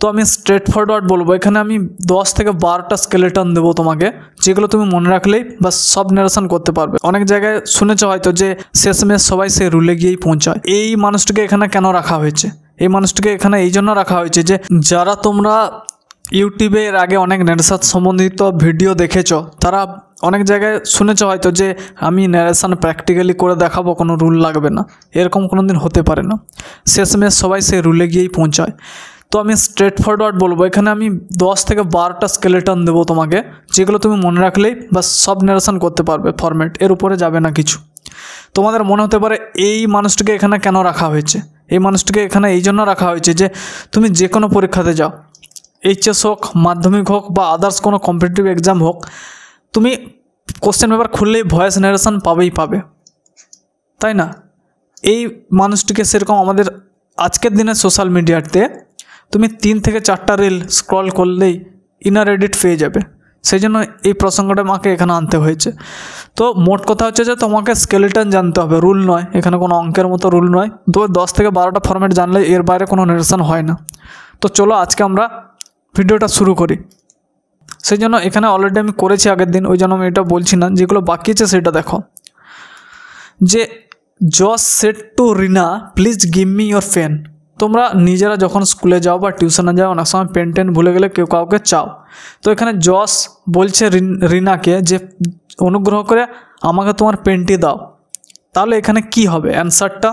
তো আমি straight forward বলবো, এখানে আমি 10 থেকে 12টা স্কেলেটন দেবো তোমাকে, যেগুলো তুমি মনে রাখলেই বা সব নারেশন করতে পারবে। অনেক জায়গায় শুনেছো হয়তো যে শেষমেশ সবাই সে রুলে গিয়েই পৌঁছায়। এই মানুষটিকে এখানে কেন রাখা হয়েছে? এই মানুষটিকে এখানে এই জন্য রাখা হয়েছে যে যারা তোমরা ইউটিউবে এর আগে অনেক ন্যারেশন সম্বন্ধিত ভিডিও দেখেছো, তারা অনেক জায়গায় শুনেছো হয়তো যে আমি ন্যারেশন প্র্যাকটিক্যালি করে দেখাবো, কোনো রুল লাগবে না। এরকম কোনো দিন হতে পারে না, শেষমেশ সবাই সে রুলে গিয়েই পৌঁছায়। তো আমি স্ট্রেট ফরওয়ার্ড বলবো, এখানে আমি 10 থেকে 12টা স্কেলেটন দেবো তোমাকে, যেগুলো তুমি মনে রাখলেই বা সব নারেশন করতে পারবে ফরম্যাট, এর উপরে যাবে না কিছু। তোমাদের মনে হতে পারে এই মানুষটিকে এখানে কেন রাখা হয়েছে? এই মানুষটিকে এখানে এই জন্য রাখা হয়েছে যে তুমি যে কোনো পরীক্ষাতে যাও, এইচএস হোক, মাধ্যমিক হোক বা আদার্স কোনো কম্পিটিটিভ এক্সাম হোক, তুমি কোশ্চেন পেপার খুললেই ভয়েস নারেশন পাবে, তাই না? এই মানুষটিকে সেরকম আমাদের আজকের দিনে সোশ্যাল মিডিয়াতে তুমি 3 থেকে 4টা রিল স্ক্রল করলেই ইনার এডিট পেয়ে যাবে। সেই জন্য এই প্রসঙ্গটা আমাকে এখানে আনতে হয়েছে। তো মোট কথা হচ্ছে যে তোমাকে স্কেলেটন জানতে হবে, রুল নয়, এখানে কোনো অঙ্কের মতো রুল নয়। তো 10 থেকে 12টা ফরম্যাট জানলে এর বাইরে কোনো নারেশন হয় না। তো চলো আজকে আমরা ভিডিওটা শুরু করি। সেই জন্য এখানে অলরেডি আমি করেছি আগের দিন, ওই জন্য আমি এটা বলছি না। যেগুলো বাকি আছে সেটা দেখো, যে Jos said to Rina please give me your pen. তোমরা নিজেরা যখন স্কুলে যাও বা টিউশনে যাও, অনেক সময় পেন টেন ভুলে গেলে কেউ কাউকে চাও। তো এখানে জস বলছে রিনাকে যে অনুগ্রহ করে আমাকে তোমার পেনটি দাও। তাহলে এখানে কি হবে অ্যান্সারটা?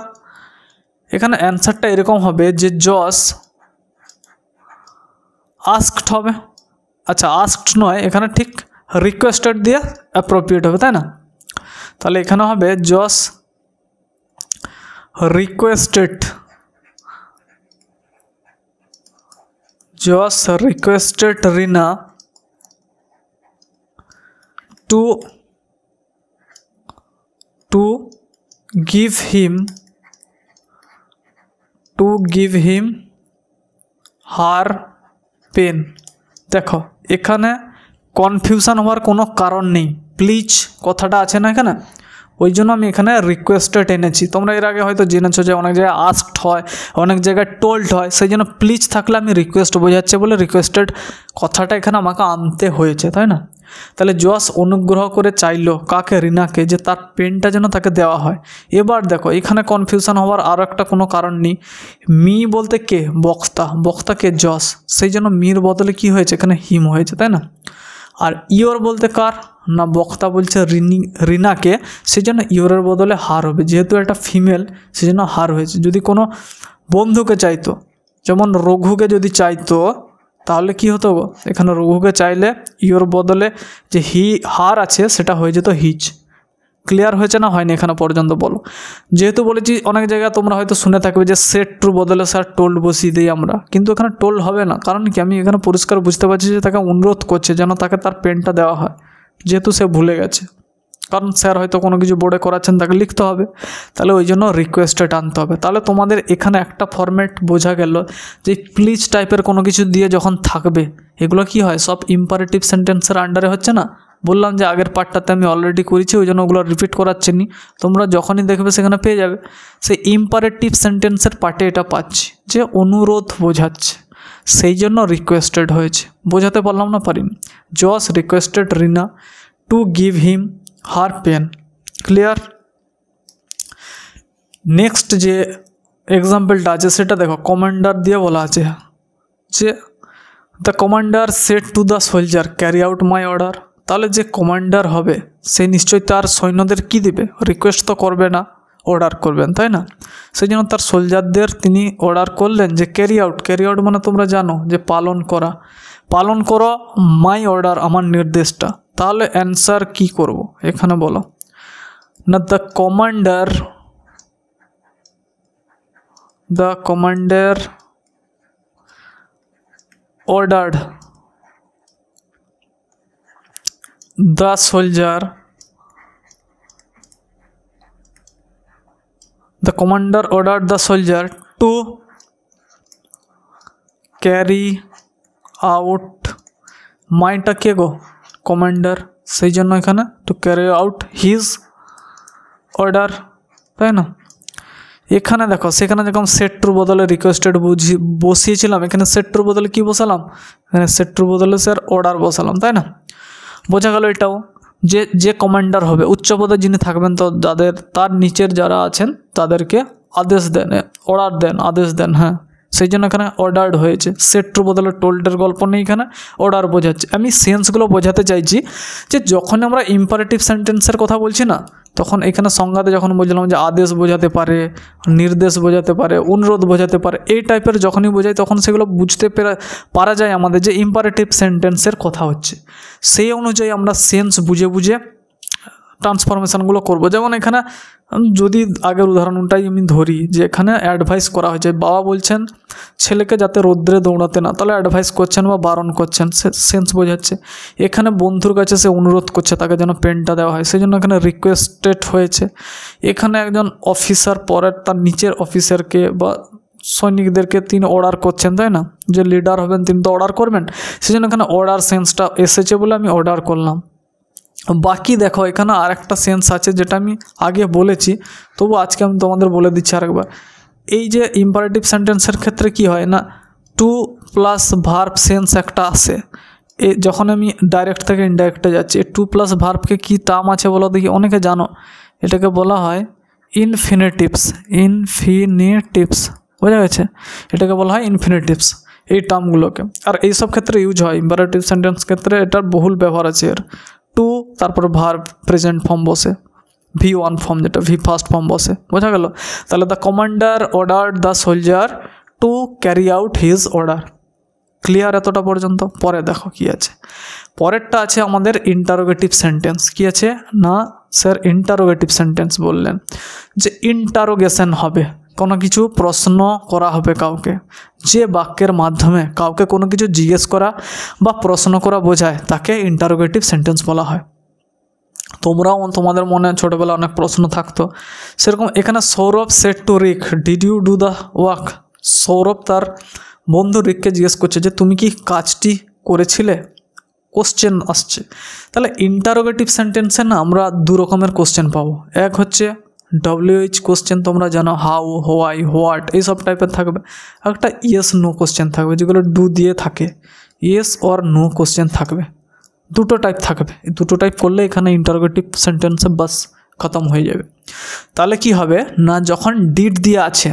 এখানে অ্যান্সারটা এরকম হবে যে জস আস্কড হবে। আচ্ছা, আস্কড নয়, এখানে ঠিক রিকোয়েস্টেড দিয়ে অ্যাপ্রোপ্রিয়েট হবে, তাই না? তাহলে এখানে হবে Jos requested Rina to give him her pen। দেখো এখানে কনফিউশন হওয়ার কোনো কারণ নেই, প্লিজ কথাটা আছে না এখানে, ওই জন্য আমি এখানে রিকোয়েস্টেড এনেছি। তোমরা এর আগে হয়তো জেনেছো যে অনেক জায়গায় আস্কড হয়, অনেক জায়গায় টোল্ড হয়, সেই জন্য প্লিজ থাকলে আমি রিকোয়েস্ট বোঝাচ্ছে বলে রিকোয়েস্টেড কথাটা এখানে আমাকে আনতে হয়েছে, তাই না? তাহলে জস অনুগ্রহ করে চাইলো কাকে? রিনাকে, যে তার পেনটা যেন তাকে দেওয়া হয়। এবার দেখো এখানে কনফিউশন হওয়ার আরও একটা কোনো কারণ নেই। মি বলতে কে? বক্তা কে? জস। সেই জন্য মির বদলে কি হয়েছে? এখানে হিম হয়েছে, তাই না? আর ইয়োর বলতে কার? না বক্তা বলছে রিনাকে, সেই জন্য ইয়োরের বদলে হার হবে। যেহেতু একটা ফিমেল, সেই জন্য হার হয়েছে। যদি কোনো বন্ধুকে চাইতো, যেমন রঘুকে যদি চাইতো, তাহলে কি হতো? এখানে রঘুকে চাইলে ইয়োর বদলে যে হার আছে সেটা হয়ে যেত হিজ। ক্লিয়ার হয়েছে না হয়নি এখানে পর্যন্ত বলো? যেহেতু বলেছি অনেক জায়গায় তোমরা হয়তো শুনে থাকবে যে সেট ট্রু বদলে স্যার টোল্ড বসিয়ে দিই আমরা, কিন্তু এখানে টোল্ড হবে না। কারণ কি? আমি এখানে পরিষ্কার বুঝতে পারছি যে তাকে অনুরোধ করছে যেন তাকে তার পেনটা দেওয়া হয়, যেহেতু সে ভুলে গেছে। কারণ স্যার হয়তো কোনো কিছু বোর্ডে করাচ্ছেন, তাকে লিখতে হবে, তাহলে ওই জন্য রিকোয়েস্টেড আনতে হবে। তাহলে তোমাদের এখানে একটা ফরম্যাট বোঝা গেল যে প্লিজ টাইপের কোনো কিছু দিয়ে যখন থাকবে, এগুলো কি হয়? সব ইম্পারেটিভ সেন্টেন্সের আন্ডারে হচ্ছে না? বললাম যে আগের পার্টটাতে আমি অলরেডি করেছি, ওই জন্য ওগুলো রিপিট করাচ্ছি নি, তোমরা যখনই দেখবে সেখানে পেয়ে যাবে। সেই ইম্পারেটিভ সেন্টেন্সের পার্টে এটা পাচ্ছি যে অনুরোধ বোঝাচ্ছে, সেই জন্য রিকোয়েস্টেড হয়েছে। বোঝাতে পারলাম না? পারিনি। Jos requested Rina to give him her pen. Clear? Next যে এক্সাম্পলটা আছে সেটা দেখো, কমান্ডার দিয়ে বলা আছে যে the commander shed to the soldier carry out my order. তাহলে যে কমান্ডার হবে সে নিশ্চয়ই তার সৈন্যদের কি দিবে? রিকোয়েস্ট তো করবে না, অর্ডার করবেন, তাই না? সেই জন্য তার সোলজারদের তিনি অর্ডার করলেন যে ক্যারি আউট মানে তোমরা জানো যে পালন করো মাই অর্ডার, আমার নির্দেশটা। তাহলে অ্যান্সার কি করব এখানে বলো? না the commander ordered the soldier to carry out মাইটা কে গো? কমান্ডার, সেই জন্য এখানে to carry out his order, তাই না? এখানে দেখো সেখানে যখন সেট ট্রু বদলে রিকোয়েস্টেড বসিয়েছিলাম, এখানে সেট ট্রু বদলে কি বসালাম, এখানে সেট ট্রু বদলে স্যার অর্ডার বসালাম, তাই না? বোঝা গেল এটাও যে কমান্ডার হবে উচ্চ পদে যিনি থাকবেন, তো যাদের তার নিচের যারা আছেন তাদেরকে আদেশ দেন, অর্ডার দেন, আদেশ দেন। হ্যাঁ, সেই জন্য এখানে অর্ডার্ড হয়েছে। সেট ট্রু বদলে টোল্ডের গল্প নেই, এখানে অর্ডার বোঝাচ্ছে। আমি সেন্সগুলো বোঝাতে চাইছি যে যখন আমরা ইম্পারেটিভ সেন্টেন্সের কথা বলছি না, তখন এখানে সংজ্ঞাতে যখন বলছিলাম যে আদেশ বোঝাতে পারে, নির্দেশ বোঝাতে পারে, অনুরোধ বোঝাতে পারে, এই টাইপের যখনই বোঝাই তখন সেগুলো বুঝতে পারা যায় আমাদের যে ইম্পারেটিভ সেন্টেন্সের কথা হচ্ছে। সেই অনুযায়ী আমরা সেন্স বুঝে বুঝে ট্রান্সফরমেশনগুলো করব। যেমন এখানে যদি আগের উদাহরণটাই আমি ধরি, যে এখানে অ্যাডভাইস করা হয়েছে, বাবা বলছেন ছেলেকে যাতে রোদ্রে দৌড়াতে না, তাহলে অ্যাডভাইস করছেন বা বারণ করছেন, সেন্স বোঝাচ্ছে। এখানে বন্ধুর কাছে সে অনুরোধ করছে তাকে যেন পেনটা দেওয়া হয়, সেই জন্য এখানে রিকোয়েস্টেড হয়েছে। এখানে একজন অফিসার পরের তার নিচের অফিসারকে বা সৈনিকদেরকে তিনি অর্ডার করছেন, তাই না? যে লিডার হবেন তিনি তো অর্ডার করবেন, সেই জন্য এখানে অর্ডার সেন্সটা এসেছে বলে আমি অর্ডার করলাম। বাকি দেখো এখানে আর একটা সেন্স আছে যেটা আমি আগে বলেছি, তবু আজকে আমি তোমাদের বলে দিচ্ছি আরেকবার। এই যে ইম্পারেটিভ সেন্টেন্সের ক্ষেত্রে কি হয় না, টু প্লাস ভার্ব সেন্স একটা আসে। যখন আমি ডাইরেক্ট থেকে ইনডাইরেক্টে যাচ্ছি, টু প্লাস ভার্বকে কী টার্ম আছে বলো দেখি, অনেকে জানো, এটাকে বলা হয় ইনফিনিটিভস। ইনফিনিটিভস বোঝা গেছে, এটাকে বলা হয় ইনফিনিটিভস এই টার্মগুলোকে। আর এইসব ক্ষেত্রে ইউজ হয়, ইম্পারেটিভ সেন্টেন্স ক্ষেত্রে এটার বহুল ব্যবহার আছে। এর টু তারপর ভার্ব প্রেজেন্ট ফর্ম বসে, V1 ফর্ম যেটা V ফার্স্ট ফর্ম বসে, বোঝা গেল? তাহলে the commander ordered the soldier two carry out his order. Clear এতটা পর্যন্ত? পরে দেখো কি আছে, পরেরটা আছে আমাদের ইন্টারোগেটিভ সেন্টেন্স। কি আছে না স্যার, ইন্টারোগেটিভ সেন্টেন্স বললেন যে ইন্টারোগেশন হবে, কোনো কিছু প্রশ্ন করা হবে কাউকে, যে বাক্যের মাধ্যমে কাউকে কোনো কিছু জিজ্ঞেস করা বা প্রশ্ন করা বোঝায় তাকে ইন্টারোগেটিভ সেন্টেন্স বলা হয়। তোমরাও তোমাদের মনে ছোটোবেলা অনেক প্রশ্ন থাকতো, সেরকম এখানে Sourav said to Rick, did you do the work? Sourav তার বন্ধু রিককে জিজ্ঞেস করছে যে তুমি কি কাজটি করেছিলে, কোশ্চেন আসছে। তাহলে ইন্টারোগেটিভ সেন্টেন্সে না আমরা দু রকমের কোশ্চেন পাবো। এক হচ্ছে WH কোশ্চেন, তোমরা জানো, হাউ, হোয়াই, হোয়াট, এইসব টাইপের থাকবে। একটা ইয়েস নো কোশ্চেন থাকবে, যেগুলো ডু দিয়ে থাকে, ইয়েস অর নো কোশ্চেন থাকবে। দুটো টাইপ থাকবে, এই দুটো টাইপ করলে এখানে ইন্টারোগেটিভ সেন্টেন্সে বাস খতম হয়ে যাবে। তাহলে কি হবে না, যখন ডিড দিয়ে আছে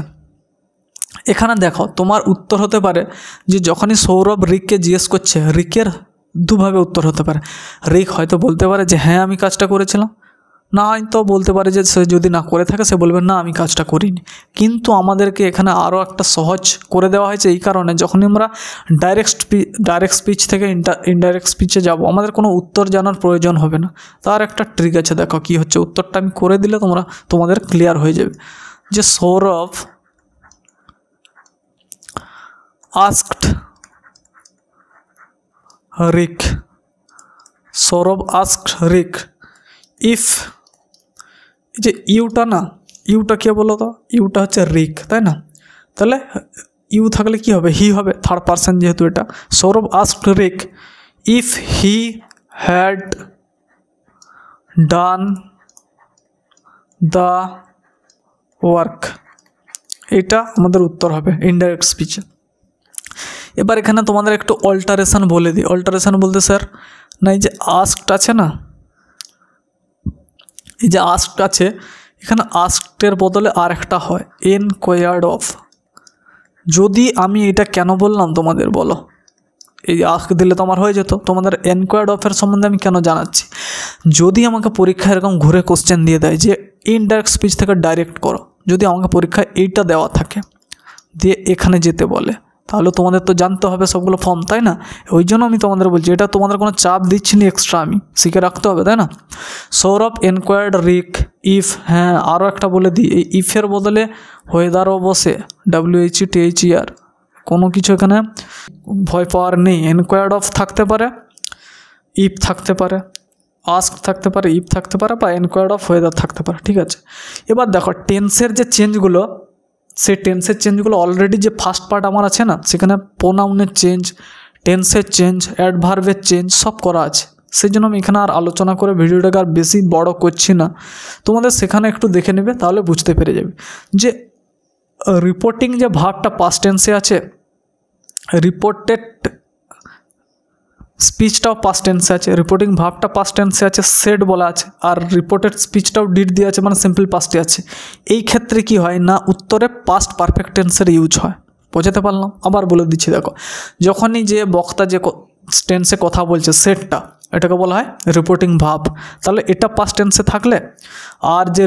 এখানে দেখো তোমার উত্তর হতে পারে যে যখনই সৌরভ রিককে জিজ্ঞেস করছে, রিকের দুভাবে উত্তর হতে পারে। রিক হয়তো বলতে পারে যে হ্যাঁ আমি কাজটা করেছিলাম, না হয়তো বলতে পারে যে সে যদি না করে থাকে সে বলবে না আমি কাজটা করিনি। কিন্তু আমাদেরকে এখানে আরও একটা সহজ করে দেওয়া হয়েছে এই কারণে, যখনই আমরা ডাইরেক্ট স্পিচ থেকে ইনডাইরেক্ট স্পিচে যাব আমাদের কোনো উত্তর জানার প্রয়োজন হবে না। তার একটা ট্রিক আছে, দেখো কি হচ্ছে, উত্তরটা আমি করে দিলে তোমাদের ক্লিয়ার হয়ে যাবে। যে Sourav asked Rick, Sourav asked Rick if, যে ইউটা না, ইউটা কে বলো তো, ইউটা হচ্ছে রিক, তাই না? তাহলে ইউ থাকলে কি হবে, হি হবে, থার্ড পারসন যেহেতু এটা। Sourav asked Rick if he had done the work, এটা আমাদের উত্তর হবে ইনডাইরেক্ট স্পিচে। এবার এখানে তোমাদের একটু অল্টারেশন বলে দিই। অল্টারেশন বলতে স্যার না, এই যে আস্কড আছে না, এই যে আস্কড আছে, এখানে আস্কডের বদলে আর একটা হয় এনকোয়ার্ড অফ। যদি আমি এটা কেন বললাম তোমাদের বলো, এই আস্ক দিলে তো আমার হয়ে যেত, তোমাদের এনকোয়ার্ড অফের সম্বন্ধে আমি কেন জানাচ্ছি, যদি আমাকে পরীক্ষায় এরকম ঘুরে কোশ্চেন দিয়ে দেয় যে ইনডাইরেক্ট স্পিচ থেকে ডাইরেক্ট করো, যদি আমাকে পরীক্ষায় এইটা দেওয়া থাকে দিয়ে এখানে যেতে বলে, তাহলে তোমাদের তো জানতে হবে সবগুলো ফর্ম, তাই না? ওই জন্য আমি তোমাদের বলছি, এটা তোমাদের কোনো চাপ দিচ্ছি না, এক্সট্রা আমি শিখে রাখতে হবে, তাই না? সৌরভ এনকোয়ার্ড রিক ইফ, হ্যাঁ আরও একটা বলে দিই, এই ইফের বদলে ওয়েদারও বসে, WHETHER, কোনো কিছু এখানে ভয় পাওয়ার নেই। এনকোয়ার্ড অফ থাকতে পারে, ইফ থাকতে পারে, আস্ক থাকতে পারে, ইফ থাকতে পারে, বা এনকোয়ার্ড অফ ওয়েদার থাকতে পারে, ঠিক আছে? এবার দেখো টেন্সের যে চেঞ্জগুলো, সেই টেন্সের চেঞ্জগুলো অলরেডি যে ফার্স্ট পার্ট আমার আছে না, সেখানে প্রোনাউনের চেঞ্জ, টেন্সের চেঞ্জ, অ্যাডভার্বের চেঞ্জ সব করা আছে। সেই জন্য আমি এখানে আর আলোচনা করে ভিডিওটাকে আর বেশি বড় করছি না, তোমাদের সেখানে একটু দেখে নেবে, তাহলে বুঝতে পেরে যাবে যে রিপোর্টিং যে ভার্বটা পাস্ট টেন্সে আছে, রিপোর্টেড স্পিচটাও পাস্ট টেন্সে আছে, রিপোর্টিং ভার্বটা পাস্ট টেন্সে আছে, সেড বলা আছে, আর রিপোর্টেড স্পিচটাও ডিড দিয়ে আছে, মানে সিম্পল পাস্টে আছে। এই ক্ষেত্রে কি হয় না, উত্তরে পাস্ট পারফেক্ট টেন্সের ইউজ হয়। বোঝাতে পারলাম? আবার বলে দিচ্ছি, দেখো, যখনই যে বক্তা যে টেন্সে কথা বলছে সেটটা, এটাকে বলা হয় রিপোর্টিং ভার্ব। তাহলে এটা পাস্ট টেন্সে থাকলে, আর যে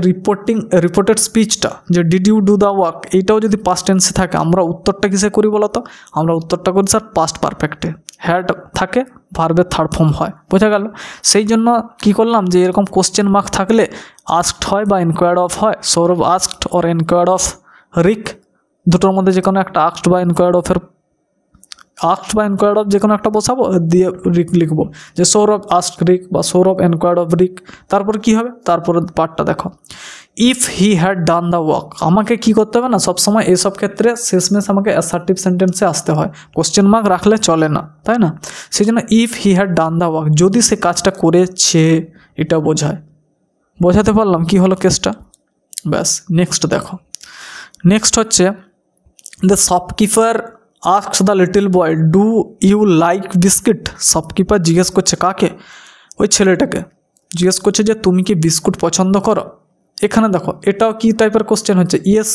রিপোর্টেড স্পিচটা যে did you do the work, এইটাও যদি পাস্ট টেন্সে থাকে, আমরা উত্তরটা কিসে করি বলো তো? আমরা উত্তরটা করি স্যার পাস্ট পারফেক্টে। হ্যাড থাকে, ভার্বের থার্ড ফর্ম হয়। বোঝা গেল? সেই জন্য কি করলাম, যে এরকম কোশ্চেন মার্ক থাকলে আস্কড হয় বা এনকোয়ার্ড অফ হয়। Sourav asked or enquired of Rick, দুটোর মধ্যে যে কোনো একটা আস্কড বা এনকোয়ার্ড অফের, আস্কড বা এনকোয়ার্ড অফ যে কোনো একটা বসাবো, দিয়ে রিক লিখবো, যে সৌরভ আস্ক রিক বা সৌরভ এনকোয়ার্ড অফ রিক। তারপর কি হবে, তারপরের পার্টটা দেখো, if he had done the work. আমাকে কি করতে হবে না, সবসময় এইসব ক্ষেত্রে শেষমেশ আমাকে অ্যাসার্টিভ সেন্টেন্সে আসতে হয়, কোশ্চেন মার্ক রাখলে চলে না, তাই না? সেই জন্য if he had done the work, যদি সে কাজটা করেছে, এটা বোঝায়। বোঝাতে পারলাম কি হলো কেসটা? ব্যাস। নেক্সট দেখো, নেক্সট হচ্ছে the shopkeeper asks the little boy do you like biscuit. Shopkeeper জিজ্ঞেস করছে কাকে? ওই ছেলেটাকে জিজ্ঞেস করছে যে তুমি কি বিস্কুট পছন্দ করো। এখানে দেখো, এটাও কি টাইপের কোশ্চেন হচ্ছে, ইয়েস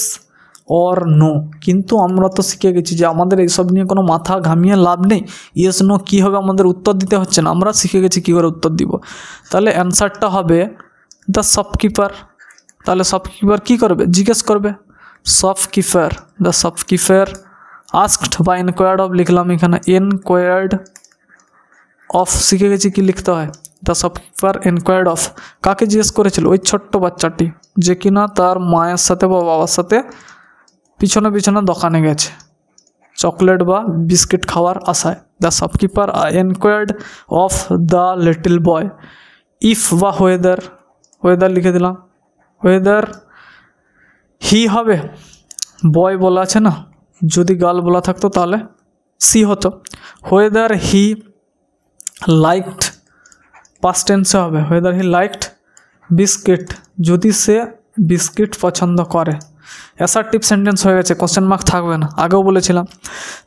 অর নো। কিন্তু আমরা তো শিখে গেছি যে আমাদের এইসব নিয়ে কোনো মাথা ঘামিয়ে লাভ নেই। ইয়েস নো কী হবে আমাদের উত্তর দিতে হচ্ছে না, আমরা শিখে গেছি কী করে উত্তর দিব। তাহলে অ্যান্সারটা হবে দ্য শপকিপার। তাহলে শপকিপার কী করবে, জিজ্ঞেস করবে। শপকিপার, দ্য শপকিপার আস্কড বা এনকোয়ার্ড অফ লিখলাম এখানে, এনকোয়ার্ড অফ শিখে গেছি কি লিখতে হয়। দ্য শপকিপার এনকোয়ার্ড অফ, কাকে জিজ্ঞেস করেছিল? ওই ছোট্ট বাচ্চাটি যে কিনা তার মায়ের সাথে বা বাবার সাথে পিছনে পিছনে দোকানে গেছে চকলেট বা বিস্কিট খাওয়ার আশায়। The shopkeeper enquired of the little boy. If বা ওয়েদার, ওয়েদার লিখে দিলাম, ওয়েদার হি হবে, বয় বলা আছে না, যদি গার্ল বলা থাকতো তাহলে সি হতো। ওয়েদার হি লাইকড, পাস্ট টেন্সে হবে, ওয়েদার হি লাইকড বিস্কিট, যদি সে বিস্কিট পছন্দ করে। অ্যাসার্টিভ সেন্টেন্স হয়ে গেছে, কোশ্চেন মার্ক থাকবে না, আগেও বলেছিলাম।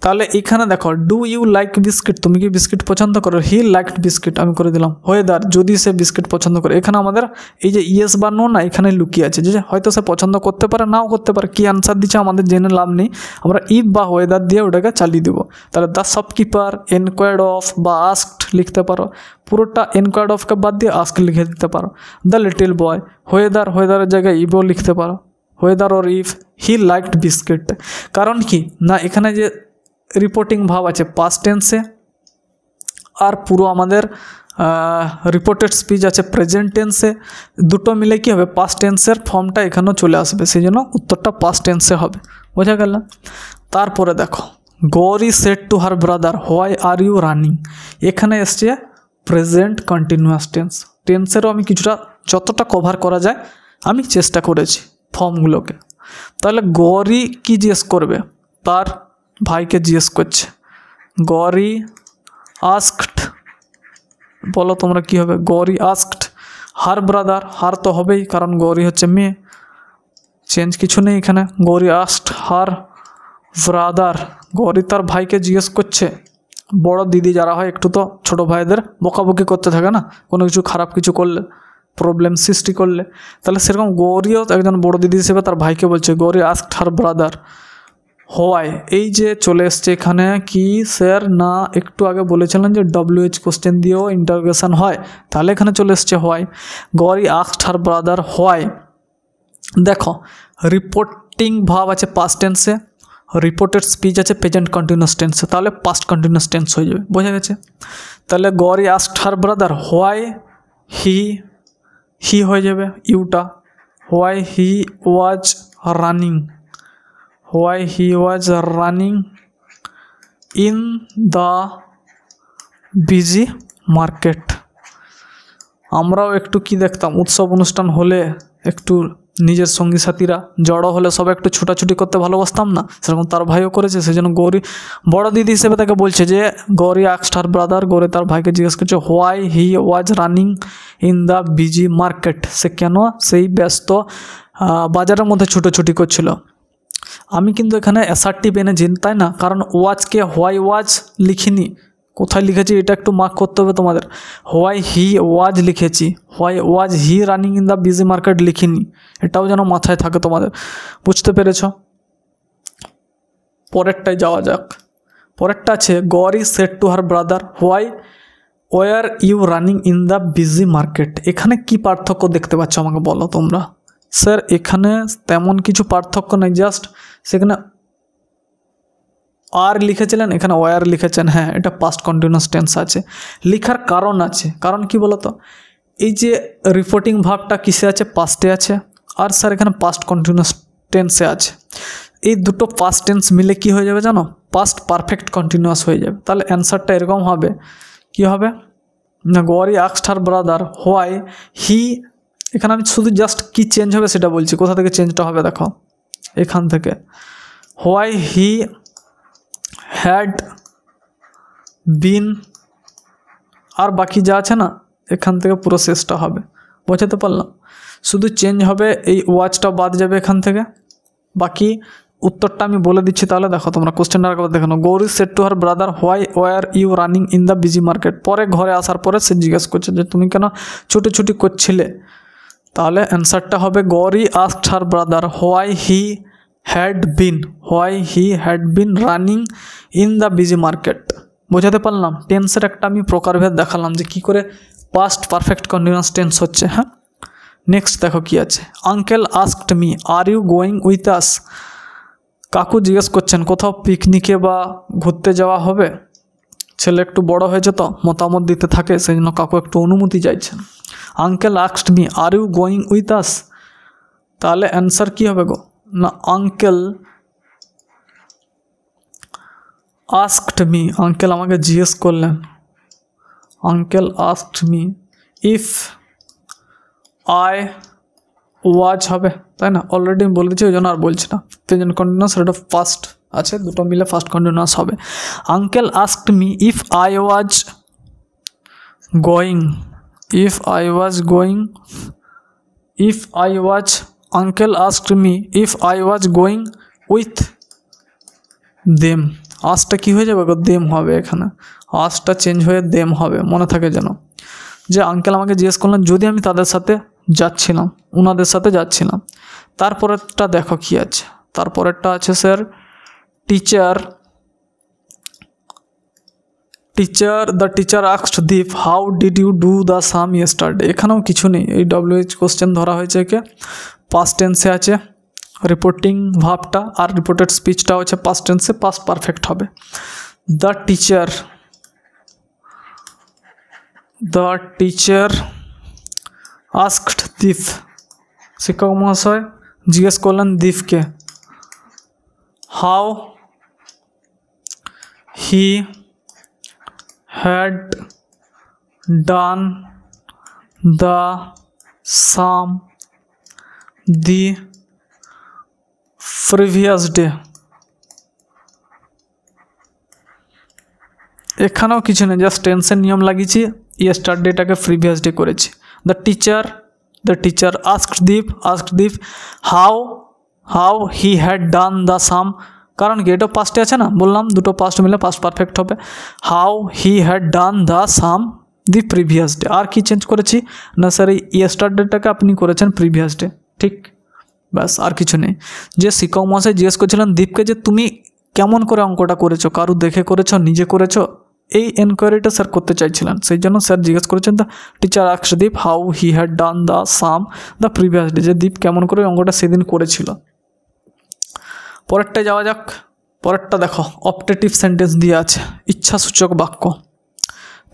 তাহলে এখানে দেখো, ডু ইউ লাইক বিস্কিট, তুমি কি বিস্কিট পছন্দ করো? হি লাইকড বিস্কিট, আমি করে দিলাম। ওয়েদার, যদি সে বিস্কিট পছন্দ করে। এখানে আমাদের এই যে ইয়েস বা নো না, এখানে লুকিয়ে আছে, যে হয়তো সে পছন্দ করতে পারে, নাও করতে পারে। কি অ্যান্সার দিচ্ছে আমাদের জেনে লাভ নেই, আমরা ইফ বা ওয়েদার দিয়ে ওটাকে চালিয়ে দেবো। তাহলে দ্য শপকিপার এনকোয়ার্ড অফ বা আস্কড লিখতে পারো, পুরোটা এনকোয়ার্ড অফকে বাদ দিয়ে আস্ক লিখে দিতে পারো। দ্য লিটল বয়, ওয়েদার, ওয়েদারের জায়গায় ইভও লিখতে পারো, weather or if he liked biscuit. কারণ কি না, এখানে যে রিপোর্টিং ভাব আছে পাস্ট টেন্সে, আর পুরো আমাদের রিপোর্টেড স্পিচ আছে প্রেজেন্ট টেন্সে, দুটো মিলে কি হবে, পাস্ট টেন্সের ফর্মটা এখানেও চলে আসবে, সেই জন্য উত্তরটা পাস্ট টেন্সে হবে। বোঝা গেল? তারপরে দেখো, Gauri said to her brother why are you running. এখানে এসছে প্রেজেন্ট কন্টিনিউয়াস টেন্স। টেন্সেরও আমি কিছুটা যতটা কভার করা যায় আমি চেষ্টা করেছি ফর্মগুলোকে। তাহলে গৌরী কি জিজ্ঞেস করবে, তার ভাইকে জিজ্ঞেস করছে। গৌরী আস্কড, বলো তোমরা কি হবে, গৌরী আস্কড হার ব্রাদার, হার তো হবেই কারণ গৌরী হচ্ছে মেয়ে, চেঞ্জ কিছু নেই এখানে। Gauri asked her brother, Gauri তার ভাইকে জিজ্ঞেস করছে। বড় দিদি যারা হয় একটু তো ছোটো ভাইদের বকাবকি করতে থাকে না, কোনো কিছু খারাপ কিছু করলে, প্রবলেম সৃষ্টি করলে। তাহলে সেরকম গৌরীও একজন বড় দিদি হিসেবে তার ভাইকে বলছে, Gauri asked her brother why. এই যে চলে এসছে এখানে কি স্যার না, একটু আগে বলেছিলেন যে WH কোশ্চেন দিয়েও ইন্টারোগেশন হয়, তাহলে এখানে চলে এসছে why. Gauri asked her brother why. দেখো, রিপোর্টিং ভাব আছে পাস্ট টেন্সে, রিপোর্টেড স্পিচ আছে প্রেজেন্ট কন্টিনিউয়াস টেন্সে, তাহলে পাস্ট কন্টিনিউয়াস টেন্স হয়ে যাবে। বোঝা গেছে? তাহলে Gauri asked her brother why he হয়ে যাবে ইউটা, why he was running, why he was running in the busy market. আমরাও একটু কি দেখতাম, উৎসব অনুষ্ঠান হলে একটু নিজের সঙ্গী সাথীরা জড়ো হলে সবাই একটু ছুটাছুটি করতে ভালোবাসতাম না, সেরকম তার ভাইও করেছে। সেই জন্য গৌরী বড় দিদি হিসেবে তাকে বলছে যে Gauri asked her brother, Gauri তার ভাইকে জিজ্ঞেস করছে why he was running in the busy market, সে কেন সেই ব্যস্ত বাজারের মধ্যে ছুটোছুটি করছিল। আমি কিন্তু এখানে অ্যাসার্টিভ এনেছি, তাই না? কারণ ওয়াজকে হোয়াই ওয়াজ লিখিনি, কোথায় লিখেছি এটা একটু মার্ক করতে হবে তোমাদের। হোয়াই হি ওয়াজ লিখেছি, why was he running in the busy market লিখিনি, এটাও যেন মাথায় থাকে তোমাদের। বুঝতে পেরেছ? পরেরটায় যাওয়া যাক। পরেরটা আছে Gauri said to her brother why were you running in the busy market. এখানে কি পার্থক্য দেখতে পাচ্ছ আমাকে বলো তোমরা? স্যার এখানে তেমন কিছু পার্থক্য নেই, জাস্ট সেখানে আর লিখেছিলেন, এখানে ওয়ার লিখেছেন। হ্যাঁ, এটা পাস্ট কন্টিনিউয়াস টেন্স আছে, লেখার কারণ আছে। কারণ কি বলো তো, এই যে রিপোর্টিং ভার্বটা কিসে আছে? পাস্টে আছে, আর স্যার এখানে পাস্ট কন্টিনিউয়াস টেন্সে আছে। এই দুটো পাস্ট টেন্স মিলে কি হয়ে যাবে জানো? পাস্ট পারফেক্ট কন্টিনিউয়াস হয়ে যাবে। তাহলে অ্যান্সারটা এরকম হবে, কি হবে না, Gauri asked her brother why he, এখানে আমি শুধু জাস্ট কি চেঞ্জ হবে সেটা বলছি। কোথা থেকে চেঞ্জটা হবে দেখো, এখান থেকে। হোয়াই হি হ্যাড বিন, আর বাকি যা আছে না এখান থেকে পুরো শেষটা হবে। বোঝাতে পারলাম? শুধু চেঞ্জ হবে, এই ওয়াচটা বাদ যাবে এখান থেকে, বাকি উত্তরটা আমি বলে দিচ্ছি। তাহলে দেখো তোমরা কোশ্চেনটা একবার দেখো। Gauri said to her brother why were you running in the busy market. পরে ঘরে আসার পরে সে জিজ্ঞেস করছে যে তুমি কেন ছুটি করছিলে। তাহলে অ্যান্সারটা হবে Gauri asked her brother why he had been running in the busy market. বোঝাতে পারলাম? টেন্সের একটা আমি প্রকারভেদ দেখালাম যে কী করে পাস্ট পারফেক্ট কন্টিনিউয়াস টেন্স হচ্ছে। হ্যাঁ, নেক্সট দেখো কি আছে। Uncle asked me are you going with us. কাকু জিজ্ঞেস করছেন কোথাও পিকনিকে বা ঘুরতে যাওয়া হবে। ছেলে একটু বড় হয়েছে তো মতামত দিতে থাকে, সেই জন্য কাকু একটু অনুমতি চাইছেন। Uncle asked me are you going with us. তাহলে অ্যান্সার কী হবে গো? না, আঙ্কেল আস্কড মি, আঙ্কেল আমাকে জিজ্ঞেস করলেন। Uncle asked me if I ওয়াজ হবে, তাই না? অলরেডি আমি বলে দিচ্ছি, ওই জন্য আর বলছি না। প্রেজেন্ট কন্টিনিউয়াস এটা ফার্স্ট আছে, দুটো মিলে ফার্স্ট কন্টিনিউয়াস হবে। Uncle asked me if I was going, uncle asked me if I was going with them. আজটা কী হয়ে যাবে গো? দেম হবে। এখানে আজটা চেঞ্জ হয়ে দেম হবে, মনে থাকে যেন। যে আঙ্কেল আমাকে জিজ্ঞেস করলেন যদি আমি তাদের সাথে যাচ্ছিলাম, ওনাদের সাথে যাচ্ছিলাম। তারপরেরটা দেখো কি আছে। তারপরেরটা আছে sir the teacher asked Deep how did you do the sum yesterday. এখানেও কিছু নেই, এই WH কোশ্চেন ধরা হয়েছে একে। পাস্ট টেন্সে আছে রিপোর্টিং ভার্বটা, আর রিপোর্টেড স্পিচটা হচ্ছে পাস্ট টেন্সে, পাস্ট পারফেক্ট হবে। দ্য টিচার আস্কড দীপ, শিক্ষক মহাশয় জিজ্ঞেস করলেন দীপকে how he had done the sum the previous day। এখানেও কিছু নেই, জাস্ট টেন্সের নিয়ম লাগিয়েছি, ইয়েস্টারডেটাকে প্রিভিয়াস ডে করেছি। The teacher asked Deep how he had done the sum. কারণ কি, এটা পাস্টে আছে না, বললাম দুটো পাস্ট মিলে পাস্ট পারফেক্ট হবে। How he had done the sum the previous day. আর কি চেঞ্জ করেছি না স্যার, এই ইয়েস্টারডেটাকে আপনি করেছেন প্রিভিয়াস ডে, ঠিক, ব্যাস, আর কিছু নেই। যে শিক্ষক মহাশয় জিজ্ঞেস করছিলেন দীপকে যে তুমি কেমন করে অঙ্কটা করেছো, কারু দেখে করেছো, নিজে করেছো, এই এনকোয়ারিটা স্যার করতে চাইছিলেন, সেই জন্য স্যার জিজ্ঞেস করেছেন the teacher asked Deep how he had done the some the previous day, যে দীপ কেমন করে অঙ্কটা সেদিন করেছিল। পরেরটা যাওয়া যাক। পরেরটা দেখো, অপটেটিভ সেন্টেন্স দিয়ে আছে, ইচ্ছাসূচক বাক্য।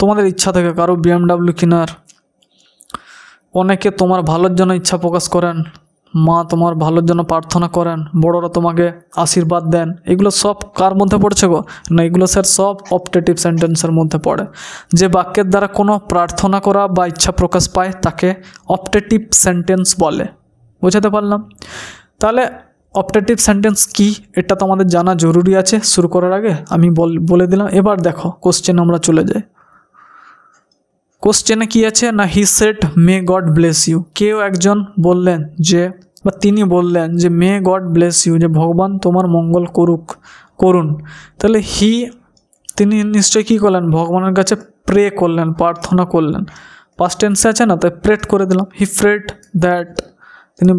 তোমাদের ইচ্ছা থেকে কারো BMW কেনার, অনেকে তোমার ভালোর জন্য ইচ্ছা প্রকাশ করেন, মা তোমার ভালোর জন্য প্রার্থনা করেন, বড়রা তোমাকে আশীর্বাদ দেন, এগুলো সব কার মধ্যে পড়ছে গো? না, এগুলো স্যার সব অপটেটিভ সেন্টেন্সের মধ্যে পড়ে। যে বাক্যের দ্বারা কোনো প্রার্থনা করা বা ইচ্ছা প্রকাশ পায় তাকে অপটেটিভ সেন্টেন্স বলে। বোঝাতে পারলাম? তাহলে অপটেটিভ সেন্টেন্স কি এটা তো আমাদের জানা জরুরি আছে। শুরু করার আগে আমি বলে দিলাম। এবার দেখো কোশ্চেন আমরা চলে যাই। কোশ্চেনে কি আছে না, he said may God bless you. কেউ একজন বললেন যে বা তিনি বললেন যে মে গড ব্লেস ইউ, যে ভগবান তোমার মঙ্গল করুন, তাহলে তিনি নিশ্চয়ই কী করলেন, ভগবানের কাছে প্রে করলেন, প্রার্থনা করলেন। পাস্ট টেন্সে আছে না, তাই প্রেড করে দিলাম। হি প্রেড দ্যাট, তিনি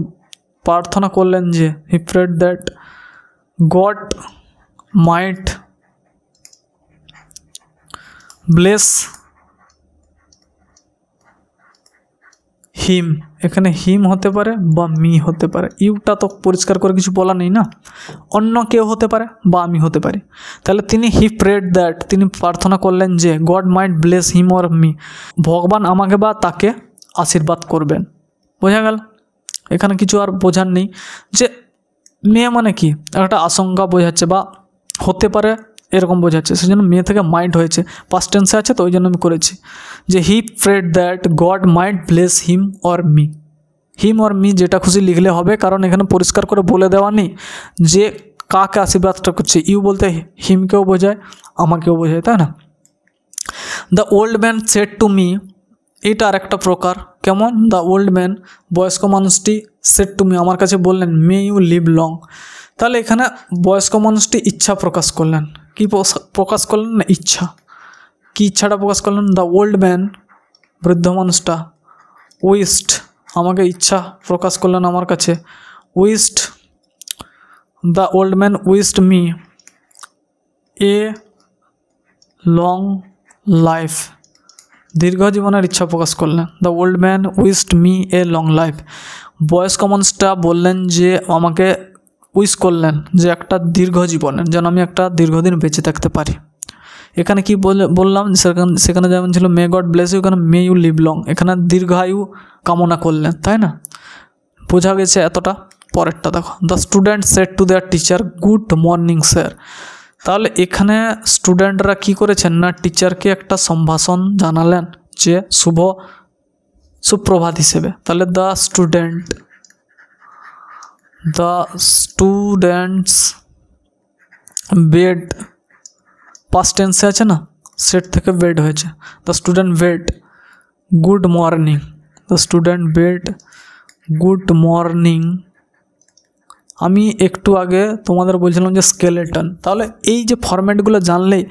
প্রার্থনা করলেন যে, he prayed that God might bless him. এখানে হিম হতে পারে বা মি হতে পারে, ইউটা তো পরিষ্কার করে কিছু বলা নেই না, অন্য কেউ হতে পারে বা আমি হতে পারি। তাহলে তিনি হি প্রেড দ্যাট, তিনি প্রার্থনা করলেন যে god might bless him or me, ভগবান আমাকে বা তাকে আশীর্বাদ করবেন। বোঝা গেল? এখানে কিছু আর বোঝার নেই যে মেয়ে মানে কি, একটা আশঙ্কা বোঝাচ্ছে বা হতে পারে এরকম বোঝাচ্ছে, সেই জন্য মেয়ে থেকে মাইট হয়েছে, পাস্ট টেন্সে আছে তো ওই জন্য আমি করেছি যে he prayed that God might bless him or me. Him or me যেটা খুশি লিখলে হবে, কারণ এখানে পরিষ্কার করে বলে দেওয়া নেই যে কাকে আশীর্বাদটা করছে। ইউ বলতে হিমকেও বোঝায়, আমাকেও বোঝায়, তাই না? The old man said to me, এটা আর একটা প্রকার। কেমন? দ্য ওল্ড ম্যান, বয়স্ক মানুষটি, সেড টু মি, আমার কাছে বললেন, মে ইউ লিভ লং। তাহলে এখানে বয়স্ক মানুষটি ইচ্ছা প্রকাশ করলেন। কি প্রকাশ করলেন না? ইচ্ছা। কি ইচ্ছাটা প্রকাশ করলেন? দ্য ওল্ড ম্যান, বৃদ্ধ মানুষটা, উইস্ট, আমাকে ইচ্ছা প্রকাশ করলেন আমার কাছে, wished, the old man wished me a long life, দীর্ঘ জীবনের ইচ্ছা প্রকাশ করলেন। The old man wished me a long life, বয়স্ক মানুষটা বললেন যে আমাকে উইশ করলেন যে একটা দীর্ঘ জীবনের, যেন আমি একটা দীর্ঘদিন বেঁচে থাকতে পারি। এখানে কি বললাম, সেখানে যেমন ছিল মে গড ব্লেস ইউ, এখানে মে ইউ লিভ লং, এখানে দীর্ঘায়ু কামনা করলেন, তাই না? বোঝা গেছে এতটা? পরেরটা দেখো, the student said to their teacher good morning sir. তাহলে এখানে স্টুডেন্টরা কি করেছেন না, টিচারকে একটা সম্ভাষণ জানালেন যে সুপ্রভাত হিসেবে। তাহলে দ্য স্টুডেন্টস বেড, পাস্ট টেন্সে আছে না, সেট থেকে বেড হয়েছে, the student bade good morning, the student bade good morning. আমি একটু আগে তোমাদের বলছিলাম যে স্কেলেটন, তাহলে এই যে ফরম্যাটগুলো জানলেই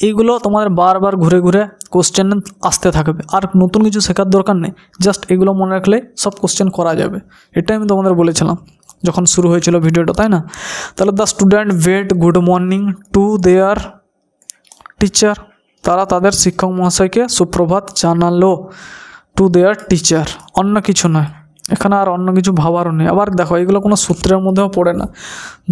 এইগুলো তোমাদের বারবার ঘুরে ঘুরে কোশ্চেন আসতে থাকবে, আর নতুন কিছু শেখার দরকার নেই, জাস্ট এগুলো মনে রাখলে সব কোশ্চেন করা যাবে। এটাই আমি তোমাদের বলেছিলাম যখন শুরু হয়েছিল ভিডিওটা, তাই না? তাহলে the student bade good morning to their teacher, তারা তাদের শিক্ষক মহাশয়কে সুপ্রভাত জানালো, টু দেয়ার টিচার, অন্য কিছু নয়, এখানে আর অন্য কিছু ভাবারও নেই। আবার দেখো এগুলো কোনো সূত্রের মধ্যেও পড়ে না,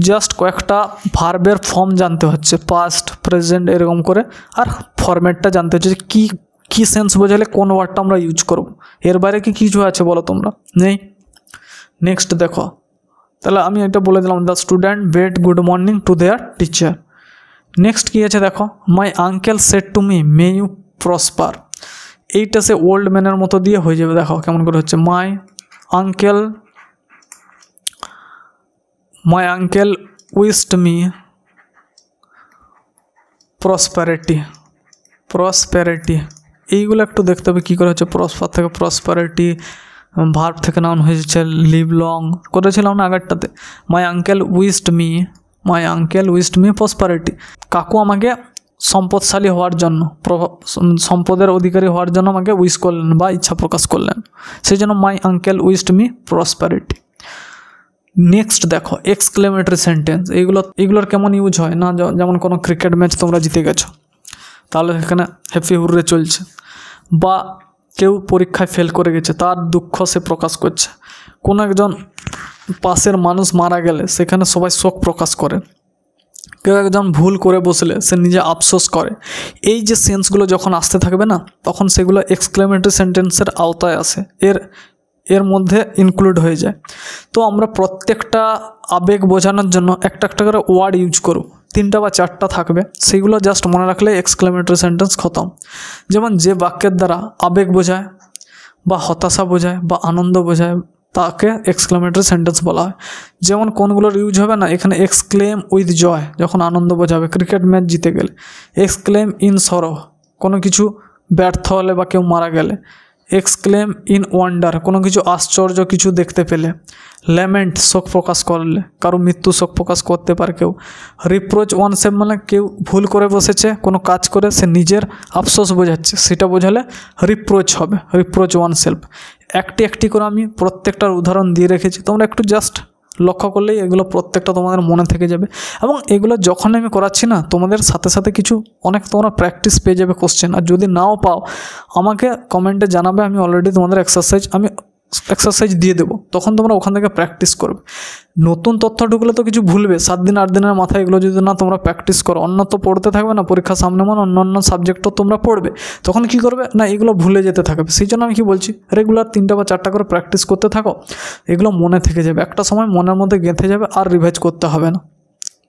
জাস্ট কয়েকটা ভার্বের ফর্ম জানতে হচ্ছে, পাস্ট প্রেজেন্ট এরকম করে, আর ফরম্যাটটা জানতে হচ্ছে যে কী সেন্স বোঝালে কোন ওয়ার্ডটা আমরা ইউজ করব। এর বাইরে কি কিছু আছে বলো তোমরা? নেই। নেক্সট দেখো, তাহলে আমি এটা বলে দিলাম, the student bade good morning to their teacher. Next কী আছে দেখো, my uncle said to me may you prosper, এইটা সে ওল্ড ম্যানের মতো দিয়ে হয়ে যাবে। দেখো কেমন করে হচ্ছে, my uncle wished me prosperity, এইগুলো একটু দেখতে হবে কী করে হচ্ছে। প্রসপার থেকে প্রসপ্যারিটি, ভার্ব থেকে নাউন হয়েছে লিভ লং, করেছিলাম না আগেরটাতে। My uncle wished me prosperity, কাকু আমাকে সম্পদশালী হওয়ার জন্য, সম্পদের অধিকারী হওয়ার জন্য আমাকে উইশ করলেন বা ইচ্ছা প্রকাশ করলেন, সেই জন্য মাই uncle wished me prosperity. Next দেখো এক্সক্লেমেটরি সেন্টেন্স, এইগুলোর কেমন ইউজ হয় না, যেমন কোনো ক্রিকেট ম্যাচ তোমরা জিতে গেছো, তাহলে সেখানে হ্যাপি হুররে চলছে, বা কেউ পরীক্ষায় ফেল করে গেছে, তার দুঃখ সে প্রকাশ করছে, কোনো একজন পাশের মানুষ মারা গেলে সেখানে সবাই শোক প্রকাশ করে, কেউ একজন ভুল করে বসলে সে নিজে আফসোস করে। এই যে সেন্সগুলো যখন আসতে থাকবে না, তখন সেগুলো এক্সক্লেমেটরি সেন্টেন্সের আওতায় আসে, এর মধ্যে ইনক্লুড হয়ে যায়। তো আমরা প্রত্যেকটা আবেগ বোঝানোর জন্য একটা একটা করে ওয়ার্ড ইউজ করব, 3টা বা 4টা থাকবে, সেগুলো জাস্ট মনে রাখলে এক্সক্লেমেটরি সেন্টেন্স খতম। যেমন যে বাক্যের দ্বারা আবেগ বোঝায় বা হতাশা বোঝায় বা আনন্দ বোঝায়, তাকে এক্সক্লেমেটরি সেন্টেন্স বলা হয়। যেমন কোনগুলোর ইউজ হবে না, এখানে এক্সক্লেম উইথ জয়, যখন আনন্দ বোঝাবে, ক্রিকেট ম্যাচ জিতে গেলে। এক্সক্লেম ইন সরো, কোনো কিছু ব্যর্থ হলে বা কেউ মারা গেলে। এক্সক্লেম ইন ওয়ান্ডার, কোনো কিছু আশ্চর্য কিছু দেখতে পেলে। ল্যামেন্ট, শোক প্রকাশ করলে, কারো মৃত্যু শোক প্রকাশ করতে পারে কেউ। রিপ্রোচ ওয়ান সেলফ, মানে কেউ ভুল করে বসেছে কোনো কাজ করে, সে নিজের আফসোস বোঝাচ্ছে, সেটা বোঝালে রিপ্রোচ হবে, রিপ্রোচ ওয়ান সেলফ। একটি একটি করে আমি প্রত্যেকটার উদাহরণ দিয়ে রেখেছি, তোমরা একটু জাস্ট লক্ষ্য করলেই এগুলো প্রত্যেকটা তোমাদের মনে থেকে যাবে। এবং এগুলো যখন আমি করাচ্ছি না, তোমাদের সাথে সাথে কিছু অনেক তোমরা প্র্যাকটিস পেয়ে যাবে কোশ্চেন। আর যদি নাও পাও আমাকে কমেন্টে জানাবে, আমি অলরেডি তোমাদের এক্সারসাইজ দিয়ে দেবো, তখন তোমরা ওখান থেকে প্র্যাকটিস করবে। নতুন তথ্য ঢুকলে তো কিছু ভুলবে, 7 দিন 8 দিনের মাথায় এগুলো যদি না তোমরা প্র্যাকটিস করো, অন্য তো পড়তে থাকবে না, পরীক্ষার সামনে মানে অন্য সাবজেক্টও তোমরা পড়বে, তখন কি করবে না এগুলো ভুলে যেতে থাকবে। সেই জন্য আমি কি বলছি, রেগুলার 3টা বা 4টা করে প্র্যাকটিস করতে থাকো, এগুলো মনে থেকে যাবে, একটা সময় মনের মধ্যে গেঁথে যাবে, আর রিভাইজ করতে হবে না।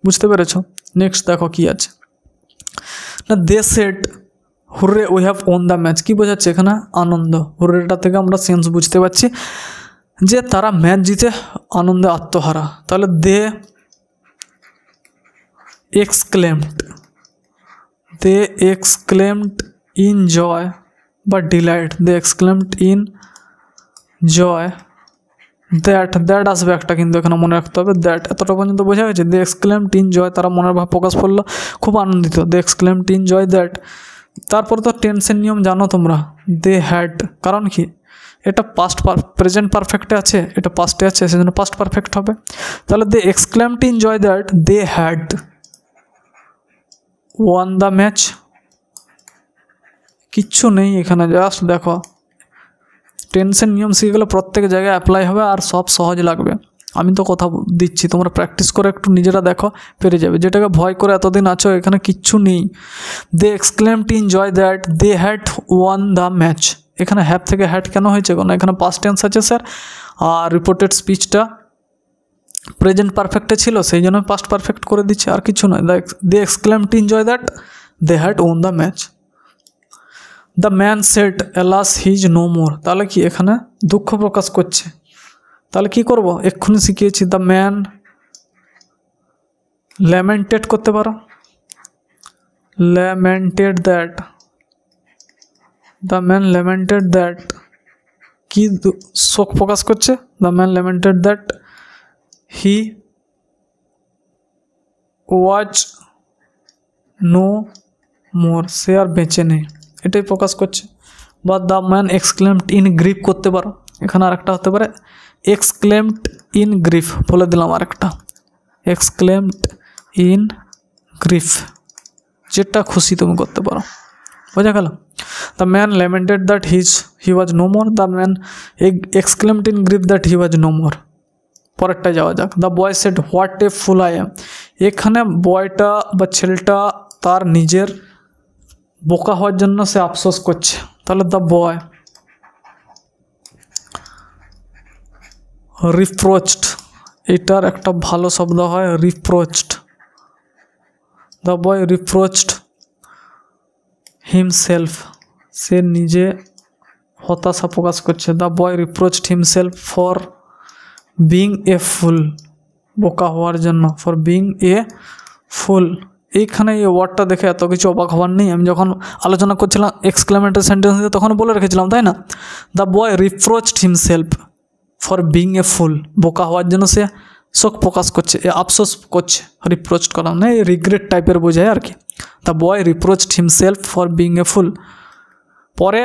বুঝতে পেরেছ? নেক্সট দেখো কি আছে না, they said hurrah we have won the match. কী বোঝাচ্ছে এখানে? আনন্দ। হুররেটা থেকে আমরা সেন্স বুঝতে পারছি যে তারা ম্যাচ জিতে আনন্দে আত্মহারা। তাহলে দে এক্সক্লেমড ইন জয় বা delight, they exclaimed in joy that আসবে একটা, কিন্তু এখানে মনে রাখতে হবে দ্যাট। এতটা পর্যন্ত বোঝা গেছে? দে এক্সক্লেমড ইন জয়, তারা মনের ভাব প্রকাশ করলো, খুব আনন্দিত। দে এক্সক্লেমড ইন জয় দ্যাট। তারপর তো টেন্সের নিয়ম জানো তোমরা, দে হ্যাড, কারণ কি এটা প্রেজেন্ট পারফেক্টে আছে, এটা পাস্টে আছে, সেজন্য পাস্ট পারফেক্ট হবে। তাহলে they exclaimed in joy that they had won the match. কিচ্ছু নেই এখানে, জাস্ট দেখো টেন্সের নিয়ম শিখে গেলে প্রত্যেক জায়গায় অ্যাপ্লাই হবে আর সব সহজ লাগবে। আমি তো কথা দিচ্ছি, তোমরা প্র্যাকটিস করে একটু নিজেরা দেখো, পেরে যাবে। যেটাকে ভয় করে এতদিন আছো, এখানে কিচ্ছু নেই। They exclaimed in joy that they had won the match. এখানে হ্যাভ থেকে হ্যাড কেন হয়েছে? কারণ এখানে পাস্ট টেন্স আছে স্যার, আর রিপোর্টেড স্পিচটা প্রেজেন্ট পারফেক্টে ছিল, সেই জন্য পাস্ট পারফেক্ট করে দিচ্ছে, আর কিছু নয়। They exclaimed in joy that they had won the match. The man said alas he's no more, তাহলে কি এখানে দুঃখ প্রকাশ করছে। তাহলে কি করব? এক্ষুনি শিখিয়েছি, দ্য ম্যান ল্যামেন্টেড করতে পারো, lamented that, the man lamented that, কি শোক প্রকাশ করছে? The man lamented that he was no more, সে আর বেঁচে নেই, এটাই প্রকাশ করছে। বা the man exclaimed in grief করতে পারো। এখানে আরেকটা হতে পারে এক্সক্লেমড ইন গ্রিফ, বলে দিলাম আরেকটা, এক্সক্লেমড ইন গ্রিফ, যেটা খুশি তুমি করতে পারো। বোঝা গেল? The man lamented that he was no more, the man exclaimed in grief that he was no more. পরেরটা যাওয়া যাক। The boy said what a fool I am. এখানে বয়টা বা ছেলেটা তার নিজের বোকা হওয়ার জন্য সে আফসোস করছে। তাহলে দ্য বয় রিপ্রোচড, এটার একটা ভালো শব্দ হয় রিপ্রোচড। দ্য বয় রিপ্রোচড হিমসেলফ, সে নিজে হতাশা প্রকাশ করছে। The boy reproached himself for being a fool, বোকা হওয়ার জন্য, ফর বিং এ ফুল। এইখানে এই ওয়ার্ডটা দেখে এত কিছু অবাক হওয়ার নেই। আমি যখন আলোচনা করছিলাম এক্সক্লেমেটরি সেন্টেন্স দিয়ে, তখন বলে রেখেছিলাম, তাই না? The boy reproached himself for being a fool, বোকা হওয়ার জন্য সে শোক প্রকাশ করছে, এ আফসোস করছে। রিপ্রোচড করা মানে রিগ্রেট টাইপের বোঝায় আর কি। The boy reproached himself for being a fool. পরে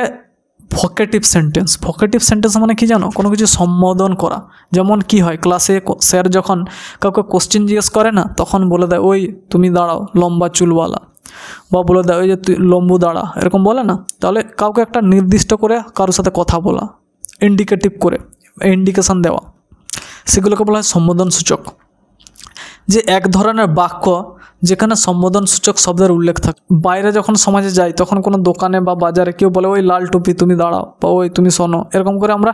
ভোকেটিভ সেন্টেন্স। ভোকেটিভ সেন্টেন্স মানে কি জানো? কোনো কিছু সম্বোধন করা। যেমন কি হয় ক্লাসে স্যার যখন কাউকে কোশ্চেন জিজ্ঞেস করে না, তখন বলে দেয় ওই তুমি দাঁড়াও লম্বা চুলওয়ালা, বা বলে দেয় ওই যে তুই লম্বু দাঁড়া, এরকম বলে না? তাহলে কাউকে একটা নির্দিষ্ট করে কারোর সাথে কথা বলা, ইন্ডিকেটিভ করে ইন্ডিকেশন দেওয়া, সেগুলোকে বলা হয় সম্বোধনসূচক। যে এক ধরনের বাক্য যেখানে সম্বোধনসূচক শব্দের উল্লেখ থাকে। বাইরে যখন সমাজে যাই, তখন কোনো দোকানে বা বাজারে কেউ বলে ওই লাল টুপি তুমি দাঁড়াও, বা ওই তুমি শোনো, এরকম করে আমরা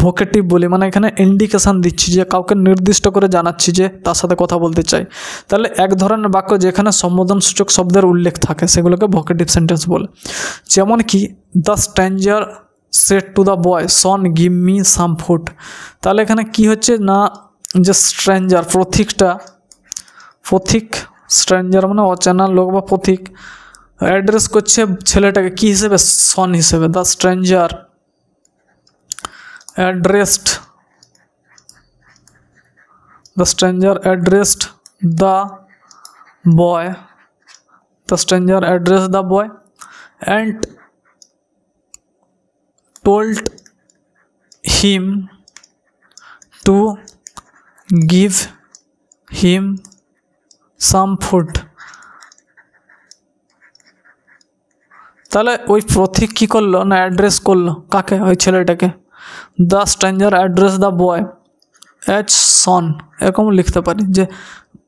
ভোকেটিভ বলি। মানে এখানে ইন্ডিকেশান দিচ্ছি, যে কাউকে নির্দিষ্ট করে জানাচ্ছি যে তার সাথে কথা বলতে চাই। তাহলে এক ধরনের বাক্য যেখানে সম্বোধনসূচক শব্দের উল্লেখ থাকে, সেগুলোকে ভোকেটিভ সেন্টেন্স বলে। যেমন কি the stranger shed to the boy Son give me some food. তাহলে এখানে কি হচ্ছে না, যে স্ট্রেঞ্জার পথিক, স্ট্রেঞ্জার মানে অচেনা লোক বা পথিক, অ্যাড্রেস করছে ছেলেটাকে কি হিসেবে? সন হিসেবে। The stranger addressed the stranger addressed the boy and told him to give him some food। তাহলে ওই প্রতীক কি করলো না অ্যাড্রেস করলো কাকে ওই ছেলেটাকে the stranger address the boy as son এরকম লিখতে পারি যে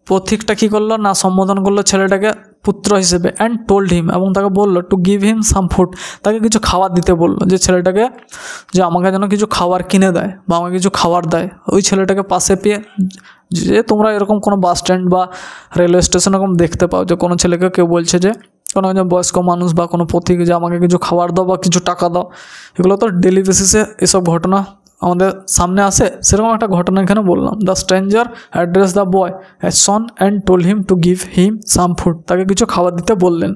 প্রতীকটা কী করলো না সম্বোধন করলো ছেলেটাকে পুত্র হিসেবে অ্যান্ড টোল্ড হিম এবং তাকে বললো two give him some food তাকে কিছু খাবার দিতে বললো যে ছেলেটাকে যে আমাকে যেন কিছু খাবার কিনে দেয় বা আমাকে কিছু খাবার দেয়। ওই ছেলেটাকে পাশে পেয়ে যে তোমরা এরকম কোনো বাস স্ট্যান্ড বা রেলওয়ে স্টেশন এরকম দেখতে পাও যে কোনো ছেলেকে কেউ বলছে যে কোনো একজন বয়স্ক মানুষ বা কোনো প্রতীক যে আমাকে কিছু খাবার দাও বা কিছু টাকা দাও, এগুলো তো ডেলি বেসিসে এসব ঘটনা আমাদের সামনে আসে। সেরকম একটা ঘটনা এখানে বললাম the stranger address the boy as son and told him to give him some food তাকে কিছু খাবার দিতে বললেন।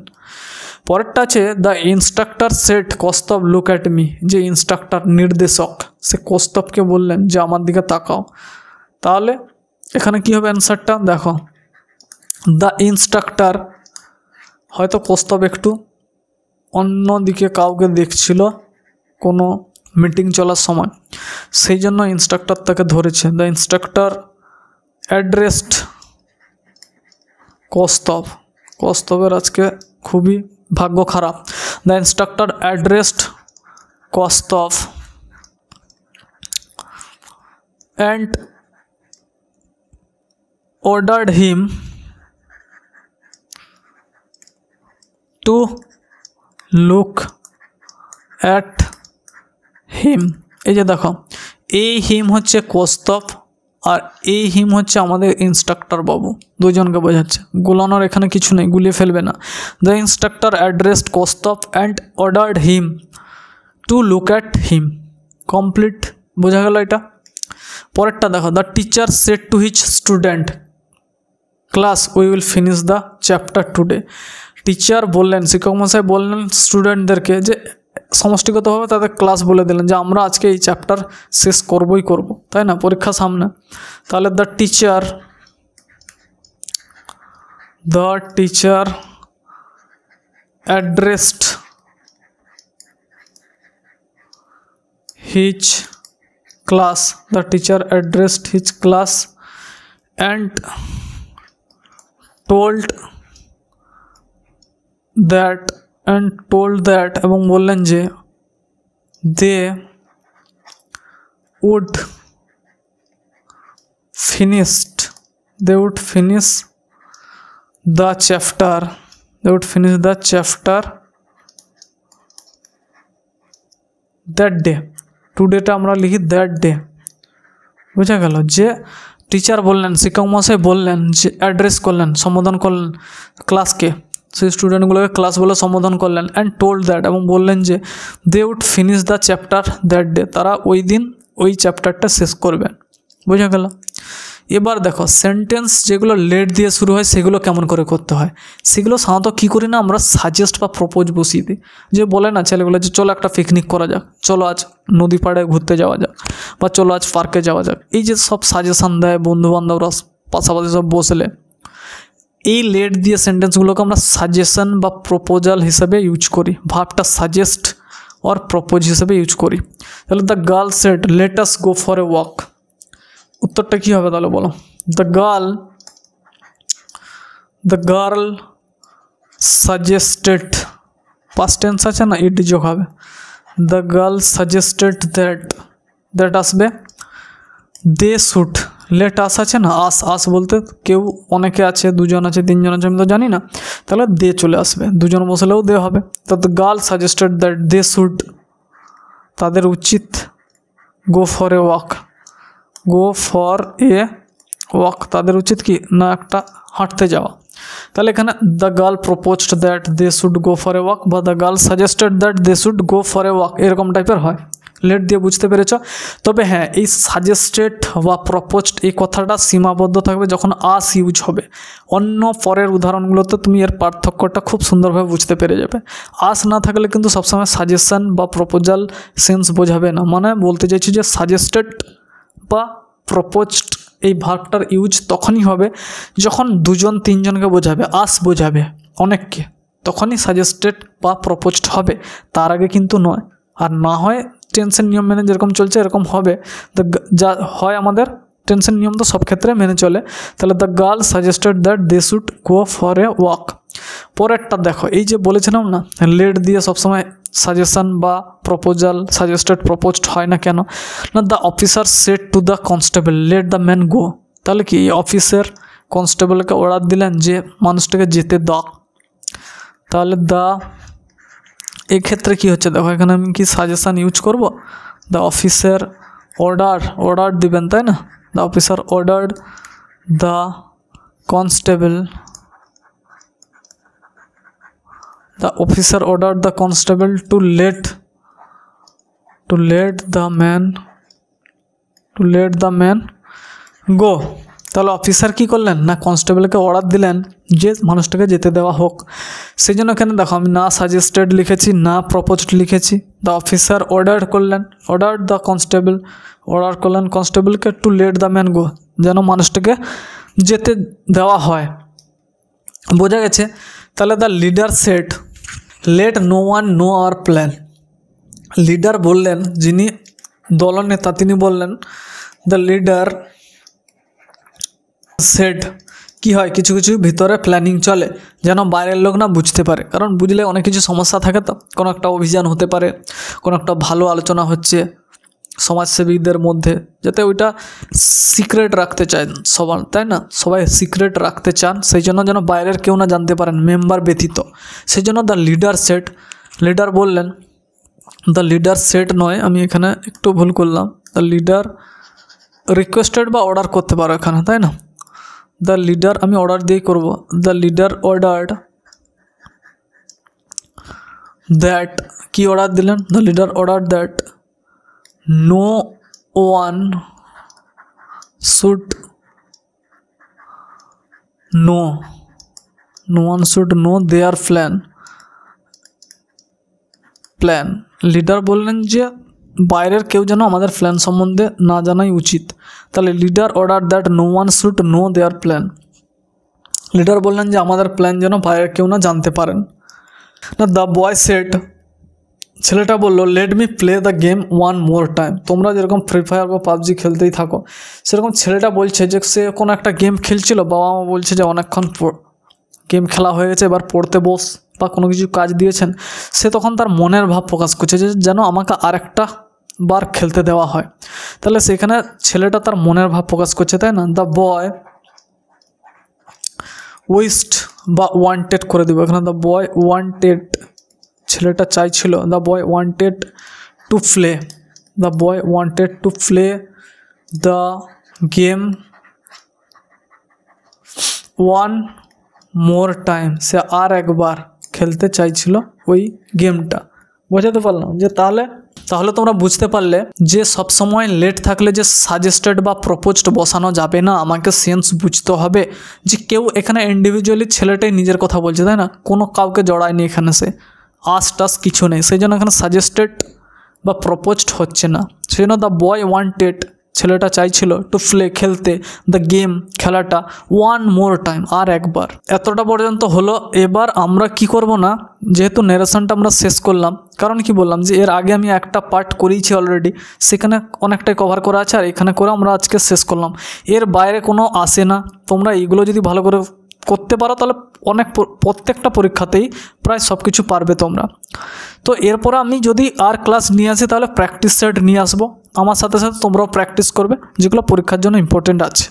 পরেরটা আছে the instructor said Kaustav look at me যে ইনস্ট্রাক্টর নির্দেশক সে কস্তবকে বললেন যে আমার দিকে তাকাও। তাহলে এখানে কি হবে অ্যান্সারটা দেখো দ্য ইনস্ট্রাক্টর হয়তো কস্তব একটু অন্য দিকে কাউকে দেখছিল কোনো মিটিং চলার সময় সেই জন্য ইনস্ট্রাক্টর তাকে ধরেছে। দ্য ইনস্ট্রাক্টর অ্যাড্রেসড কস্তবের আজকে খুবই ভাগ্য খারাপ। The instructor addressed Kaustav and ordered him to look at him। এই যে দেখো এই হিম হচ্ছে কস্তব আর এই হিম হচ্ছে আমাদের ইনস্ট্রাক্টর বাবু, দুজনকে বোঝাচ্ছে, গুলানোর এখানে কিছু নেই, গুলিয়ে ফেলবে না। The instructor addressed Kaustav and ordered him to look at him. Complete, বোঝা গেল এটা। পরেরটা দেখো the teacher said to his student class we will finish the chapter today. Teacher বললেন, শিক্ষক মশাই বললেন স্টুডেন্টদেরকে যে সমষ্টিগতভাবে তাদের ক্লাস বলে দিলেন যে আমরা আজকে এই চ্যাপ্টার শেষ করবই করব, তাই না, পরীক্ষা সামনে। তাহলে the teacher addressed his class the teacher addressed his class and told that এবং বললেন যে they would finish the chapter that day। টুডেটা আমরা লিখি দ্যাট ডে, বুঝা গেল। যে টিচার বললেন, শিক্ষক মশাই বললেন, যে অ্যাড্রেস করলেন, সম্বোধন করলেন ক্লাসকে, সেই স্টুডেন্টগুলোকে ক্লাস বলে সম্বোধন করলেন। অ্যান্ড টোল্ড দ্যাট এবং বললেন যে they would finish the chapter that day, তারা ওই দিন ওই চ্যাপ্টারটা শেষ করবেন, বোঝা গেল। এবার দেখো সেন্টেন্স যেগুলো লেট দিয়ে শুরু হয় সেগুলো কেমন করে করতে হয়, সেগুলো সাধারণত কী করি না আমরা সাজেস্ট বা প্রপোজ বসিয়ে দিই। যে বলে না ছেলেগুলো যে চলো একটা পিকনিক করা যাক, চলো আজ নদী পাড়ে ঘুরতে যাওয়া যাক, বা চলো আজ পার্কে যাওয়া যাক, এই যে সব সাজেশান দেয় বন্ধুবান্ধবরা পাশাপাশি সব বসলে, এই লেট দিয়ে সেন্টেন্সগুলোকে আমরা সাজেশন বা প্রপোজাল হিসেবে ইউজ করি, ভাবটা সাজেস্ট অর প্রপোজ হিসেবে ইউজ করি। তাহলে the girl said let us go for a walk, উত্তরটা কী হবে তাহলে বলো। The girl suggested, past tense আছে না, ইট যোগ হবে। দ্য গার্ল সাজেস্টেড দ্যাট আসবে দে শুড, লেট আস আছে না, আস বলতে কেউ অনেকে আছে, দুজন আছে, তিনজন আছে, আমি তো জানি না, তাহলে দে চলে আসবে, দুজন বসলেও দে হবে। তো the girl suggested that they should, তাদের উচিত গো ফর এ ওয়াক, তাদের উচিত কি না একটা হাঁটতে যাওয়া। তাহলে এখানে the girl proposed that they should go for a walk বা the girl suggested that they should go for a walk, এরকম টাইপের হয়। লেট দিয়ে বুঝতে পেরেছ। তবে হ্যাঁ, এই সাজেস্টেড বা প্রপোজড এই কথাটা সীমাবদ্ধ থাকবে যখন আস ইউজ হবে। অন্য পরের উদাহরণগুলোতে তুমি এর পার্থক্যটা খুব সুন্দরভাবে বুঝতে পেরে যাবে। আস না থাকলে কিন্তু সবসময় সাজেশন বা প্রপোজাল সেন্স বোঝাবে না। মানে বলতে চাইছি যে সাজেস্টেড বা প্রপোজড এই ভার্বটার ইউজ তখনই হবে যখন দুজন তিনজনকে বোঝাবে, আস বোঝাবে অনেককে, তখনই সাজেস্টেড বা প্রপোজড হবে, তার আগে কিন্তু নয়। আর না হয় টেন্সের নিয়ম মেনে যেরকম চলছে এরকম হবে। যা হয় আমাদের টেন্সের নিয়ম তো সব ক্ষেত্রে মেনে চলে। তাহলে the girl suggested that they should go for a walk. পরেরটা দেখো, এই যে বলেছিলাম না লেট দিয়ে সবসময় সাজেশন বা প্রপোজাল সাজেস্টেড প্রপোজড হয় না কেন, না the officer said to the constable let the man go. তাহলে কি এই অফিসার কনস্টেবলকে অর্ডার দিলেন যে মানুষটাকে যেতে দাও। তাহলে এই ক্ষেত্রে কী হচ্ছে দেখো, এখানে আমি কি সাজেশন ইউজ করব, দ্য অফিসার অর্ডার দিবেন, তাই না? The officer order the constable to let the man go। তাহলে অফিসার কি করলেন না কনস্টেবলকে অর্ডার দিলেন যে মানুষটাকে যেতে দেওয়া হোক। সেই জন্য এখানে দেখো আমি না সাজেস্টেড লিখেছি না প্রপোজড লিখেছি। দ্য অফিসার অর্ডার দ্য কনস্টেবলকে to let the man go, যেন মানুষটাকে যেতে দেওয়া হয়। বোঝা গেছে? তাহলে the leader said let no one know our plan. Leader বললেন, যিনি দলনেতা তিনি বললেন, দ্য লিডার সেড কি হয় কিছু কিছু ভিতরে প্ল্যানিং চলে যেন বাইরের লোক না বুঝতে পারে, কারণ বুঝলে অনেক কিছু সমস্যা থাকে। তো কোনো একটা অভিযান হতে পারে, কোনো একটা ভালো আলোচনা হচ্ছে সমাজসেবীদের মধ্যে, যাতে ওইটা সিক্রেট রাখতে চায় সবার, তাই না? সবাই সিক্রেট রাখতে চান, সেই জন্য যেন বাইরের কেউ না জানতে পারেন মেম্বার ব্যতীত। সেই জন্য দ্য লিডার সেড, লিডার বললেন, দ্য লিডার সেড নয়, আমি এখানে একটু ভুল করলাম, দ্য লিডার রিকোয়েস্টেড বা অর্ডার করতে পারো এখানে, তাই না? দ্য লিডার আমি অর্ডার দিয়েই করব। দ্য লিডার অর্ডার্ড দ্যাট, কি অর্ডার দিলেন? The leader order that no one should know their plan। Leader বললেন যে বাইরের কেউ যেন আমাদের প্ল্যান সম্বন্ধে না জানাই উচিত। তাহলে leader order that no one should know their plan. Leader বললেন যে আমাদের প্ল্যান যেন বাইরের কেউ না জানতে পারেন না। দ্য বয় সেড, ছেলেটা বললো, let me play the game one more time. তোমরা যেরকম ফ্রি ফায়ার বা পাবজি খেলতেই থাকো, সেরকম ছেলেটা বলছে যে সে কোনো একটা গেম খেলছিল, বাবা মা বলছে যে অনেকক্ষণ গেম খেলা হয়ে গেছে, এবার পড়তে বস, বা কোনো কিছু কাজ দিয়েছেন। সে তখন তার মনের ভাব প্রকাশ করছে যে যেন আমাকে আরেকটা বার খেলতে দেওয়া হয়। তাহলে সেখানে ছেলেটা তার মনের ভাব প্রকাশ করছে, তাই না? দ্য বয় উইশড বা ওয়ান্টেড করে দেবো এখানে। দ্য বয় ওয়ান্টেড, ছেলেটা চাইছিল, the boy wanted to play the game one more time. সে আর একবার খেলতে চাইছিল ওই গেমটা। বোঝাতে পারলাম যে তাহলে তোমরা বুঝতে পারলে যে সবসময় লেট থাকলে যে সাজেস্টেড বা প্রপোজড বসানো যাবে না, আমাকে সেন্স বুঝতে হবে যে কেউ এখানে ইন্ডিভিজুয়ালি ছেলেটাই নিজের কথা বলছে, তাই না? কোনো কাউকে জড়ায়নি এখানে, সে আস কিছু নেই, সেই জন্য এখানে সাজেস্টেড বা প্রপোজড হচ্ছে না। সেই জন্য দ্য বয় ওয়ান্টেড, ছেলেটা চাইছিল, টু প্লে খেলতে, দ্য গেম খেলাটা, ওয়ান মোর টাইম আর একবার। এতটা পর্যন্ত হলো। এবার আমরা কি করব না, যেহেতু ন্যারেশনটা আমরা শেষ করলাম, কারণ কি বললাম যে এর আগে আমি একটা পার্ট করিয়েছি অলরেডি, সেখানে অনেকটাই কভার করা আছে, আর এখানে করে আমরা আজকে শেষ করলাম। এর বাইরে কোনো আসে না। তোমরা এইগুলো যদি ভালো করে করতে পারো তাহলে প্রত্যেকটা পরীক্ষাতেই প্রায় সব কিছু পারবে তোমরা। তো এরপর আমি যদি আর ক্লাস নিয়ে আসি তাহলে প্র্যাকটিস সেট নিয়ে আসবো। আমার সাথে সাথে তোমরাও প্র্যাকটিস করবে, যেগুলো পরীক্ষার জন্য ইম্পর্টেন্ট আছে।